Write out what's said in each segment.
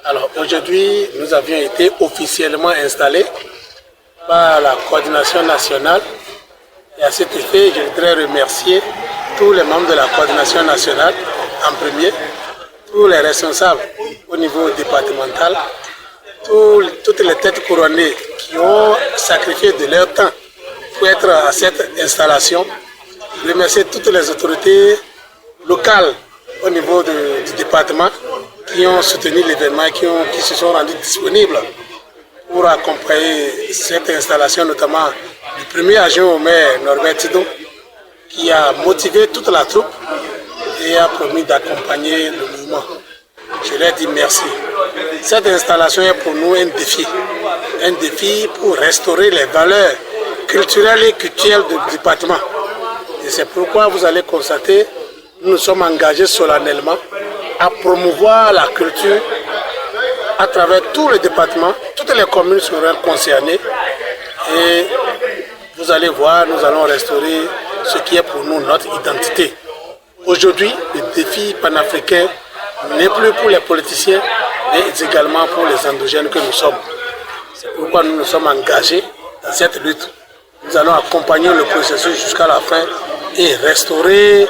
Alors aujourd'hui, nous avions été officiellement installés par la coordination nationale. Et à cet effet, je voudrais remercier tous les membres de la coordination nationale en premier, tous les responsables au niveau départemental, toutes les têtes couronnées qui ont sacrifié de leur temps pour être à cette installation. Je remercie toutes les autorités locales au niveau du département qui ont soutenu l'événement, qui se sont rendus disponibles pour accompagner cette installation, notamment du premier adjoint au maire Norbert Tidon, qui a motivé toute la troupe et a promis d'accompagner le mouvement. Je leur dis merci. Cette installation est pour nous un défi pour restaurer les valeurs culturelles et culturelles du département. Et c'est pourquoi vous allez constater, nous nous sommes engagés solennellement à promouvoir la culture à travers tous les départements, toutes les communes seront concernées. Et vous allez voir, nous allons restaurer ce qui est pour nous notre identité. Aujourd'hui, le défi panafricain n'est plus pour les politiciens, mais également pour les endogènes que nous sommes. C'est pourquoi nous nous sommes engagés dans cette lutte. Nous allons accompagner le processus jusqu'à la fin et restaurer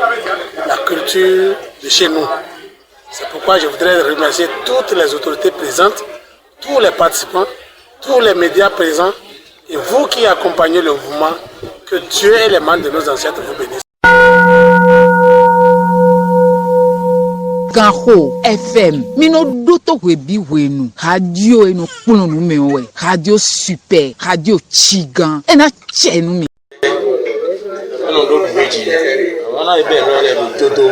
la culture de chez nous. C'est pourquoi je voudrais remercier toutes les autorités présentes, tous les participants, tous les médias présents et vous qui accompagnez le mouvement. Que Dieu et les membres de nos ancêtres vous bénissent. Gaho FM mino doto webi wenu radio eno kuno numewe radio super radio chigan ena chenu mi ono do meji wana ibe no le dodo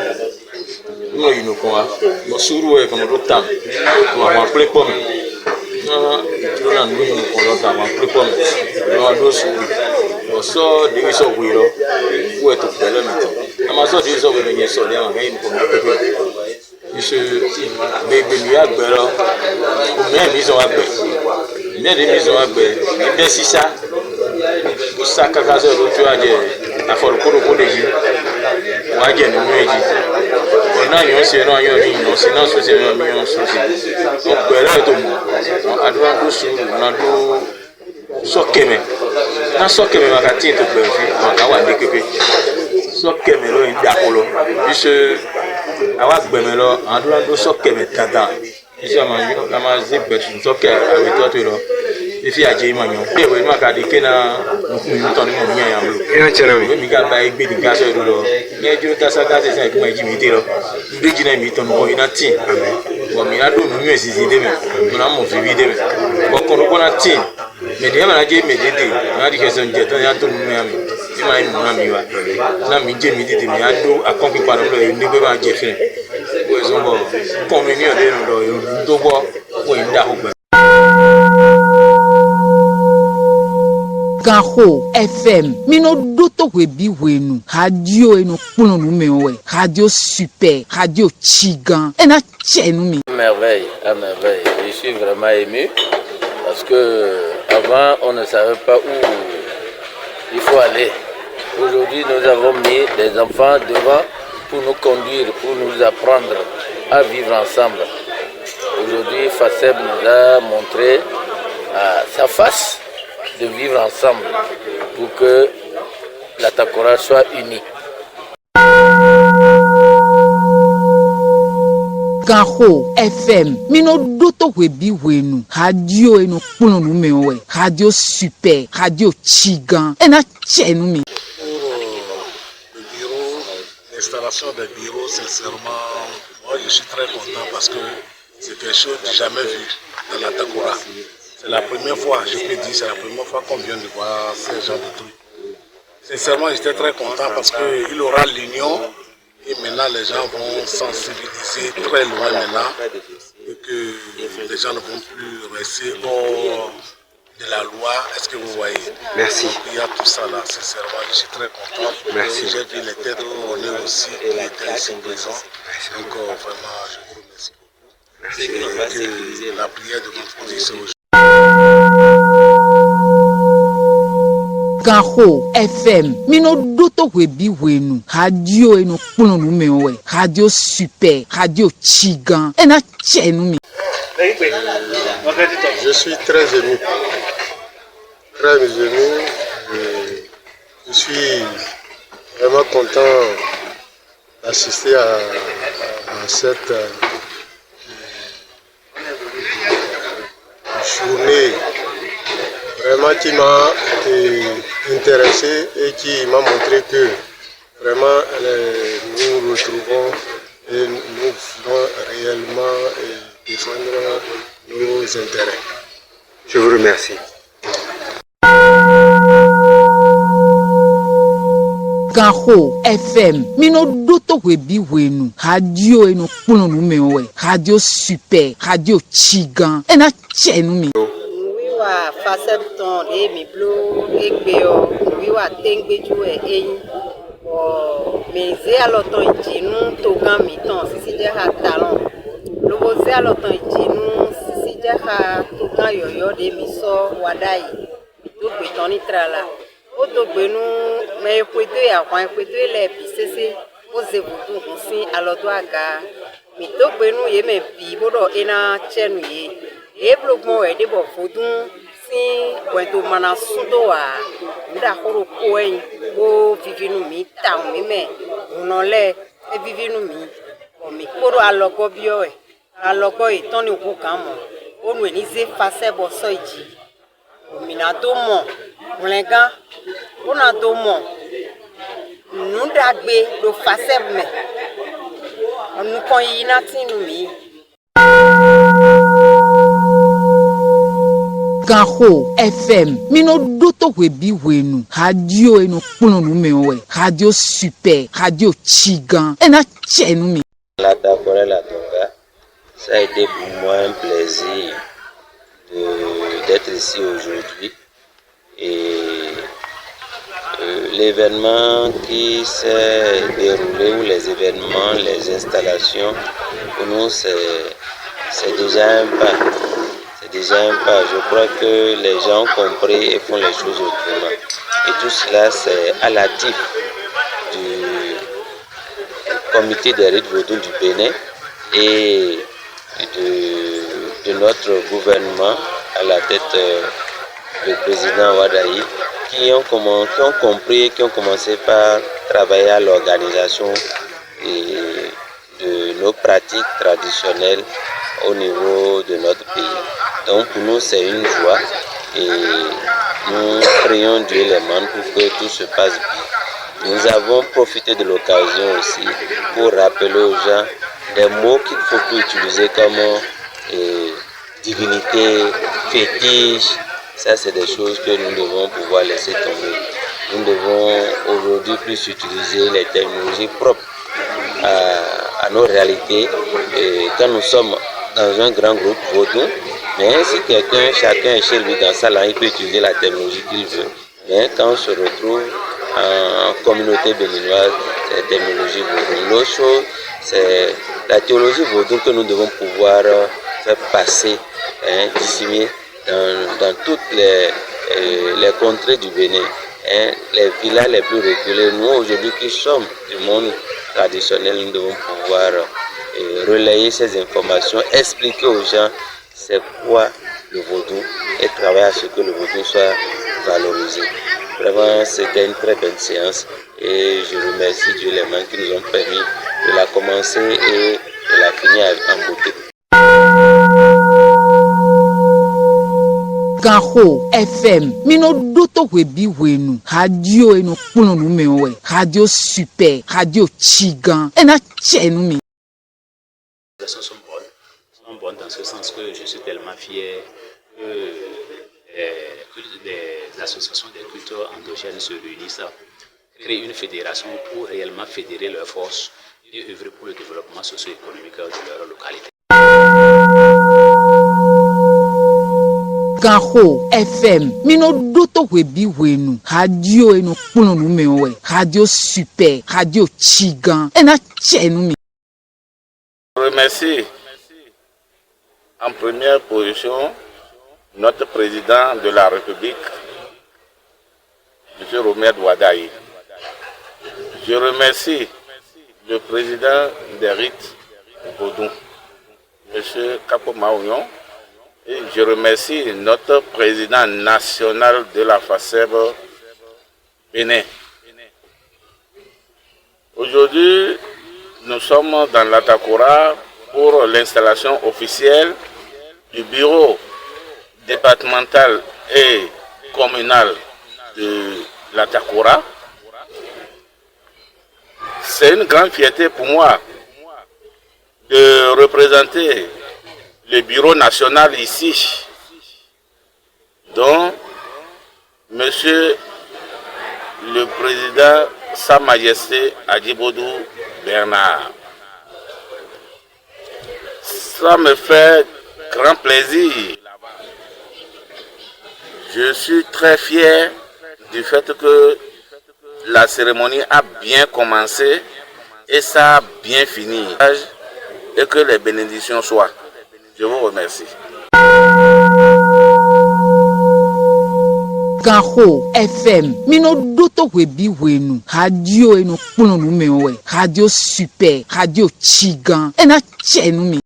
no yinu ko wa mo suru e ko do tam mo wa ple pom no jona no yinu ko lo tam wa ple pom no do suru o so de so wiro wo to tele mi ama so de so we no so le ma yin ko mo iṣẹ́ gbẹgbẹ ní àgbẹ̀rọ òmìnira ìmísàn àgbẹ̀ ìmísàn ìmísàn àgbẹ̀ ẹgbẹ́ sísá ó sá kákásọ̀ lójú àjẹ àfọ̀rọ̀kórókó lè yí wọ́n á jẹ̀ nínú èjì ọ̀nà àyàn ṣe náà yàn ní ìyànṣe náà sọ́sẹ̀ náà ní ìyànṣe wọ́n gbẹ̀rẹ̀ tó mọ̀ àdúrà tó sùn náà tó sọ́kẹ̀mẹ̀ náà sọ́kẹ̀mẹ̀ máa ka tí ètò gbẹ̀rẹ̀ fi wọn káwà ní kékeré sọ́kẹ̀mẹ̀ lóyún dàpọ̀ lọ iṣẹ́ awa gbẹmẹ lọ àdúrà tó sọkẹmẹ tata iṣẹ àmà ṣe gbẹtù sọkẹ àwẹ tọtù lọ ifi àjẹ ìmọ yàn bí ẹwẹ má ka di kéna nínú tọ nínú mi yàn lò ìwé mi ká ba ẹgbẹ ní gásọ ìlú lọ ní ẹjọ tásá gásẹ sàn ìgbìmọ ìjì mi dé lọ ndé jìnnà mi tọnu kọ iná tì wọ mi adó nínú ẹ sisi dé mẹ mo náà mọ fìbí dé mẹ bọkọnù kọnà tì mẹdẹ ẹ mana jẹ mẹdẹ dé náà di kẹsàn jẹ tán yà tó nínú yà mi ẹ máa ń mú náà mi wá náà mi jẹ mi tètè mi adó akọ́kí padà lọ yìí nígbẹ́ máa jẹ fẹ́ bó ẹ sọ bọ kọ́ mi ní ọ̀dẹ́ lọ yìí tó gbọ́ wọ́n yìí ń dà ó gbẹ. Gaho FM mino doto webi wenu radio eno kuno numewe radio super radio chigan ena chenu mi. À merveille, je suis vraiment ému parce que avant on ne savait pas où il faut aller. Aujourd'hui nous avons mis des enfants devant pour nous conduire, pour nous apprendre à vivre ensemble. Aujourd'hui Faceb nous a montré sa face de vivre ensemble pour que la Takora soit unie. Gaho FM mino doto webi wenu radio eno kuno numewe radio super radio chigan ena chenu mi. Le bureau, l'installation des bureaux, sincèrement, moi je suis très content parce que c'est quelque chose de jamais vu dans la Takora. C'est la première fois, je peux dire, c'est la première fois qu'on vient de voir ces gens de trucs. Sincèrement, j'étais très content parce qu'il aura l'union et maintenant les gens vont sensibiliser très loin maintenant et que les gens ne vont plus rester hors de la loi. Est-ce que vous voyez? Merci. Il y a tout ça là, sincèrement, je suis très content. Merci. J'ai vu les têtes couronnées aussi qui étaient ici présents. Donc vraiment, je vous remercie beaucoup. Et que la prière de votre position aujourd'hui. Gaho FM mino doto webi wenu radio eno kuno numewe radio super radio chigan ena chenu mi. Je suis très ému. Très ému. Je suis vraiment content d'assister à cette journée vraiment qui m'a intéressé et qui m'a montré que vraiment nous retrouvons et nous voulons réellement défendre nos intérêts. Je vous remercie. Ganho FM minodoto webi wenu radio eno kpunu numewe radio super radio chigan ena chenu mi wiwa fasepton de mi blo egbeo wiwa tengbeju eyin o meze aloton ijinu to gan mi ton sisi je ha talon lobo ze aloton ijinu sisi je ha to gan yoyo de mi so wadai to gbe ton ni trala o to gbe nu me ekwedo ya kwan ekwedo le bi sese o ze butu nsin alodo aga mi to gbe nu ye me bi bodo ena chenu ye e blogmo e de bo fodun sin kwento mana sundo wa nda horo ko en o vivinu mi ta mi me unole e vivinu mi o mi koro alogo bio e alogo iton ni ku kan mo o nu eni ze fase bo so iji o mi na to mo mlenga o na to mo nu dagbe lo fase me onu kon yi na tinu mi Ganho FM minodoto webi wenu radio eno kpunu numewe radio super radio chigan ena chenu mi La Taforel la Tonga, ça a été pour moi un plaisir d'être ici aujourd'hui et l'événement qui s'est déroulé ou les événements, les installations, pour nous c'est déjà un pas. C'est déjà un pas. Je crois que les gens ont compris et font les choses autrement. Et tout cela c'est à l'actif du comité des rites vaudou du Bénin et de notre gouvernement à la tête du président Wadaï qui ont compris et qui ont commencé par travailler à l'organisation de nos pratiques traditionnelles au niveau de notre pays. Donc pour nous c'est une joie et nous prions Dieu les mains pour que tout se passe bien. Nous avons profité de l'occasion aussi pour rappeler aux gens des mots qu'il ne faut plus utiliser comme divinité, fétiche. Ça, c'est des choses que nous devons pouvoir laisser tomber. Nous devons aujourd'hui plus utiliser les technologies propres à nos réalités. Et quand nous sommes dans un grand groupe vaudou, mais si chacun est chez lui dans sa langue, il peut utiliser la technologie qu'il veut. Mais quand on se retrouve en communauté béninoise, c'est la technologie vaudou. L'autre chose, c'est la théologie vaudou que nous devons pouvoir faire passer, disséminer dans toutes les contrées du Bénin, les villages les plus reculés. Nous aujourd'hui qui sommes du monde traditionnel, nous devons pouvoir relayer ces informations, expliquer aux gens c'est quoi le vaudou et travailler à ce que le vaudou soit valorisé. Vraiment, c'était une très belle séance et je remercie Dieu les mains qui nous ont permis de la commencer et de la finir en beauté. Ganho FM minodoto webi wenu radio eno kpunu numewe radio super radio chigan ena chenu mi Sont bonnes dans ce sens que je suis tellement fier que les associations des cultures endogènes se réunissent, créent une fédération pour réellement fédérer leurs forces et œuvrer pour le développement socio-économique de leur localité. Ganho FM minodoto webi wenu radio eno kpunu numewe radio super radio chigan ena chenu mi Je remercie en première position notre président de la République, M. Romed Wadaï. Je remercie le président des rites vaudou, M. Kapo Maounion. Et je remercie notre président national de la FACEB Bénin. Aujourd'hui, nous sommes dans l'Atakora pour l'installation officielle du bureau départemental et communal de l'Atakora. C'est une grande fierté pour moi de représenter le bureau national ici, dont Monsieur le Président, Sa Majesté Adjibodou Bernard. Ça me fait grand plaisir. Je suis très fier du fait que la cérémonie a bien commencé et ça a bien fini. Et que les bénédictions soient. Je vous remercie. Ganho FM mino doto webi wenu radio eno kpunu nu me we radio super radio chigan ena chenu mi